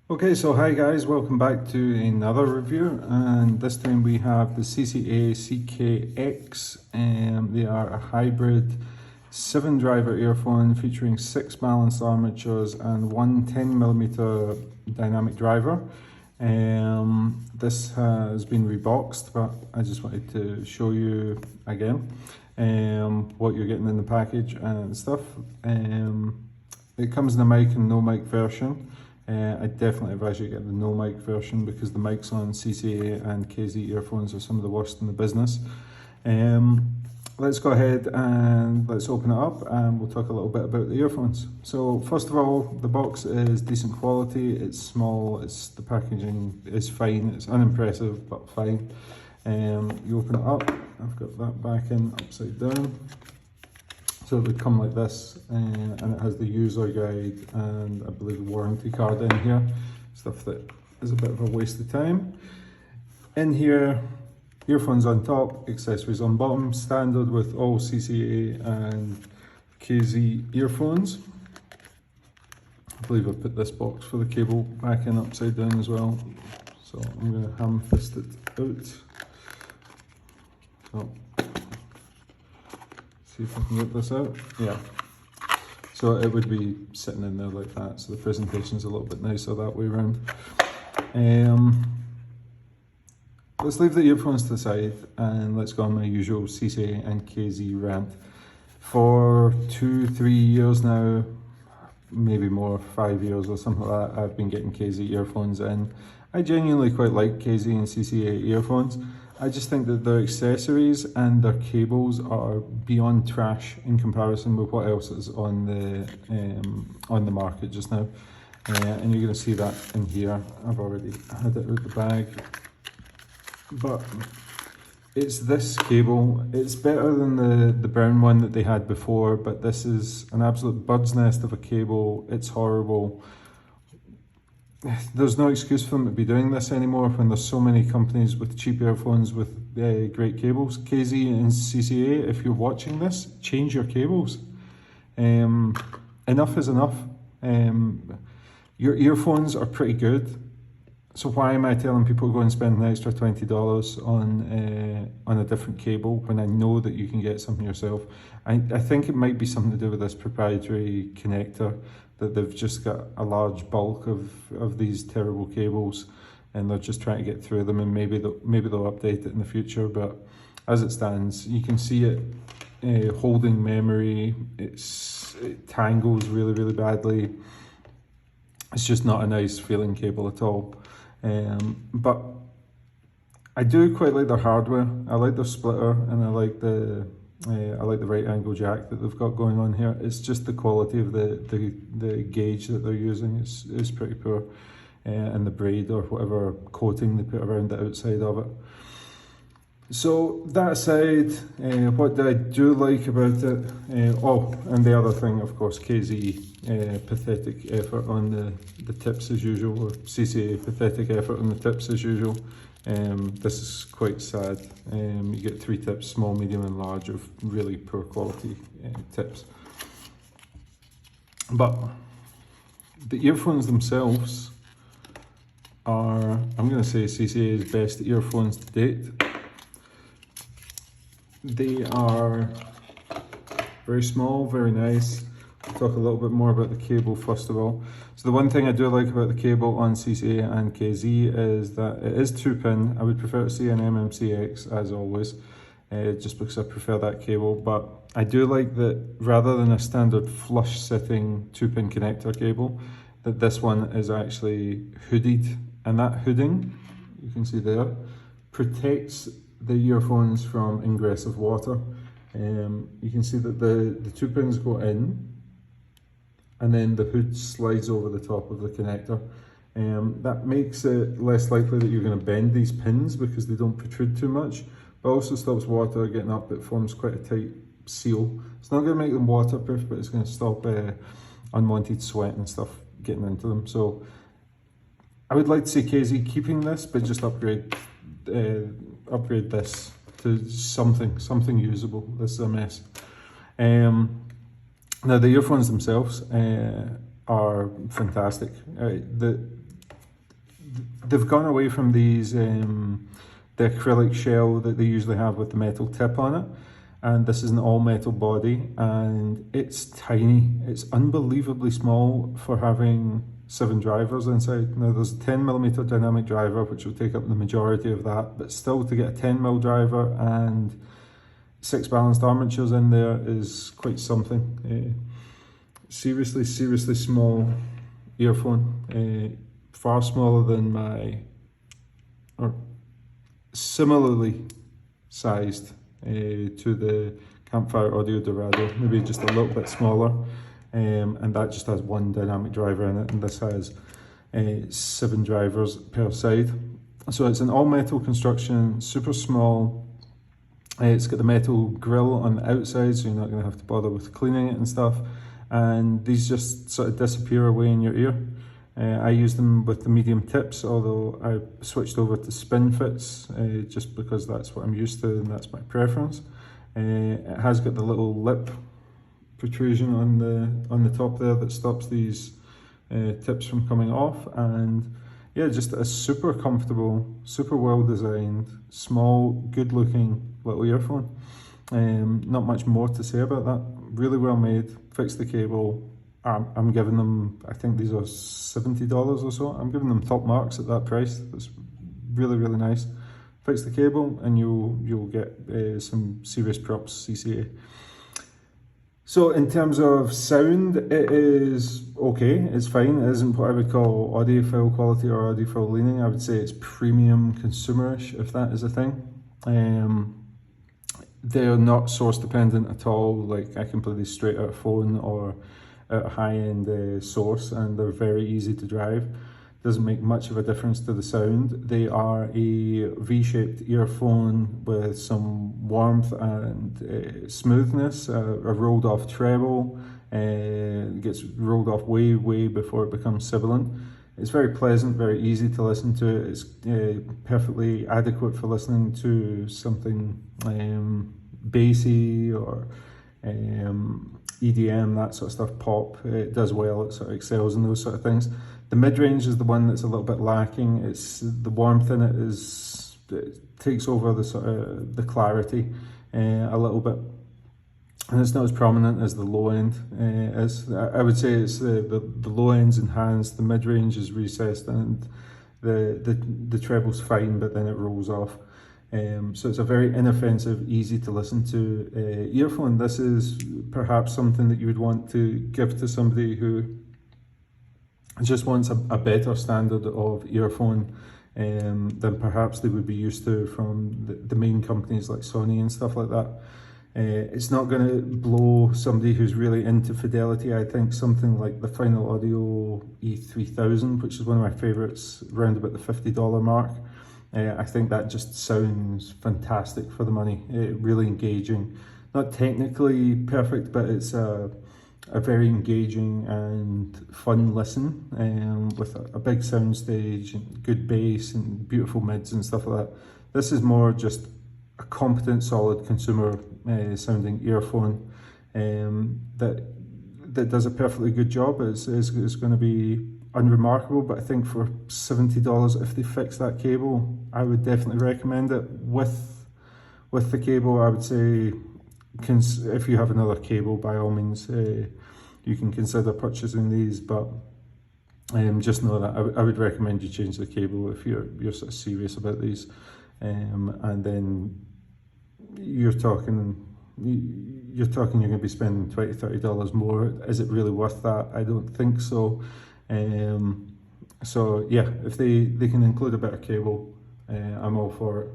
Okay, so hi guys, welcome back to another review, and this time we have the CCA CKX, and they are a hybrid 7-driver earphone featuring 6 balanced armatures and one 10mm dynamic driver. This has been reboxed, but I just wanted to show you again what you're getting in the package and stuff. It comes in a mic and no mic version. I definitely advise you get the no mic version because the mics on CCA and KZ earphones are some of the worst in the business. Let's go ahead and let's open it up and we'll talk a little bit about the earphones. So first of all, the box is decent quality, it's small, the packaging is fine, it's unimpressive but fine. You open it up, I've got that back in upside down. So it would come like this, and it has the user guide and I believe the warranty card in here, stuff that is a bit of a waste of time. In here, earphones on top, accessories on bottom, standard with all CCA and KZ earphones. I believe I put this box for the cable back in upside down as well, so I'm going to ham fist it out. So, see if I can get this out. Yeah. So it would be sitting in there like that. So the presentation is a little bit nicer that way around. Let's leave the earphones to the side and let's go on my usual CCA and KZ rant. For 2-3 years now, maybe more, 5 years or something like that, I've been getting KZ earphones in. I genuinely quite like KZ and CCA earphones. I just think that their accessories and their cables are beyond trash in comparison with what else is on the market just now. And you're going to see that in here. I've already had it out the bag. But it's this cable. It's better than the brown one that they had before, but this is an absolute bird's nest of a cable. It's horrible. There's no excuse for them to be doing this anymore when there's so many companies with cheap earphones with great cables. KZ and CCA, if you're watching this, change your cables. Enough is enough. Your earphones are pretty good, so why am I telling people to go and spend an extra $20 on a different cable when I know that you can get something yourself? I think it might be something to do with this proprietary connector, that they've just got a large bulk of these terrible cables and they're just trying to get through them, and maybe they'll update it in the future. But as it stands, you can see it holding memory. It tangles really badly. It's just not a nice feeling cable at all. But I do quite like their hardware. I like their splitter and I like the right angle jack that they've got going on here. It's just the quality of the gauge that they're using is pretty poor, and the braid or whatever coating they put around the outside of it. So that aside, what I do like about it, and the other thing, of course, KZ pathetic effort on the tips as usual, or CCA pathetic effort on the tips as usual. This is quite sad. You get 3 tips, small, medium and large, of really poor quality tips. But the earphones themselves are, I'm going to say, CCA's best earphones to date. They are very small, very nice. I'll talk a little bit more about the cable first of all. So the one thing I do like about the cable on CCA and KZ is that it is 2-pin. I would prefer to see an MMCX as always, just because I prefer that cable. But I do like that rather than a standard flush sitting 2-pin connector cable, that this one is actually hooded, and that hooding, you can see there, protects the earphones from ingress of water. You can see that the 2 pins go in and then the hood slides over the top of the connector. That makes it less likely that you're going to bend these pins because they don't protrude too much, but also stops water getting up. It forms quite a tight seal. It's not going to make them waterproof, but it's going to stop unwanted sweat and stuff getting into them. So I would like to see KZ keeping this, but just upgrade this to something usable. This is a mess. Now the earphones themselves are fantastic. They've gone away from these, the acrylic shell that they usually have with the metal tip on it. And this is an all metal body, and it's tiny. It's unbelievably small for having 7 drivers inside. Now there's a 10mm dynamic driver, which will take up the majority of that, but still to get a 10mm driver and 6 balanced armatures in there is quite something. Seriously small earphone. Far smaller than my, or similarly sized to the Campfire Audio Dorado, maybe just a little bit smaller, and that just has 1 dynamic driver in it, and this has 7 drivers per side. So it's an all metal construction, super small. It's got the metal grill on the outside, so you're not going to have to bother with cleaning it and stuff, and these just sort of disappear away in your ear. I use them with the medium tips, although I switched over to spin fits just because that's what I'm used to and that's my preference. It has got the little lip protrusion on the top there that stops these tips from coming off, and yeah, just a super comfortable, super well designed, small, good looking little earphone. Not much more to say about that. Really well made. Fixed the cable. I'm giving them, I think these are $70 or so. I'm giving them top marks at that price. That's really nice. Fix the cable and you'll get some serious props, CCA. So in terms of sound, it is okay, it's fine. It isn't what I would call audiophile quality or audiophile leaning. I would say it's premium consumerish, if that is a thing. They're not source dependent at all. Like, I can play these straight out of phone or out a high-end source, and they're very easy to drive. Doesn't make much of a difference to the sound. They are a V-shaped earphone with some warmth and smoothness, a rolled off treble. It gets rolled off way before it becomes sibilant. It's very pleasant, very easy to listen to. It's perfectly adequate for listening to something bassy or EDM, that sort of stuff, pop. It does well, it sort of excels in those sort of things. The mid-range is the one that's a little bit lacking. It's the warmth in it takes over the sort of the clarity a little bit, and it's not as prominent as the low end is. I would say it's the low end's enhanced, the mid-range is recessed, and the treble's fine, but then it rolls off. So it's a very inoffensive, easy to listen to earphone. This is perhaps something that you would want to give to somebody who just wants a better standard of earphone than perhaps they would be used to from the main companies like Sony and stuff like that. It's not going to blow somebody who's really into fidelity. I think something like the Final Audio E3000, which is one of my favourites, around about the $50 mark. I think that just sounds fantastic for the money. Really engaging. Not technically perfect, but it's a very engaging and fun listen, with a big sound stage and good bass and beautiful mids and stuff like that. This is more just a competent, solid consumer sounding earphone that does a perfectly good job. It's going to be unremarkable, but I think for $70, if they fix that cable, I would definitely recommend it. With the cable, I would say, if you have another cable, by all means, you can consider purchasing these, but just know that I would recommend you change the cable if you're sort of serious about these. And then you're talking you're going to be spending $20-30 more. Is it really worth that? I don't think so. So yeah, if they can include a better cable, I'm all for it.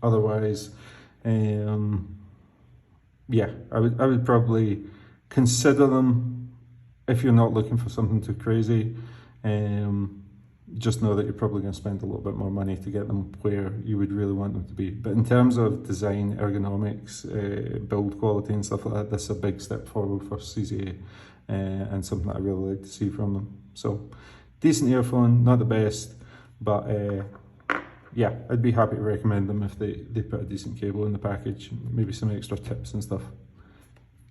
Otherwise, yeah, I would probably consider them if you're not looking for something too crazy. Just know that you're probably going to spend a little bit more money to get them where you would really want them to be. But in terms of design, ergonomics, build quality and stuff like that, this is a big step forward for CCA, and something that I really like to see from them. So, decent earphone, not the best, but yeah, I'd be happy to recommend them if they put a decent cable in the package, maybe some extra tips and stuff.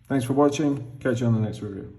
Thanks for watching, catch you on the next review.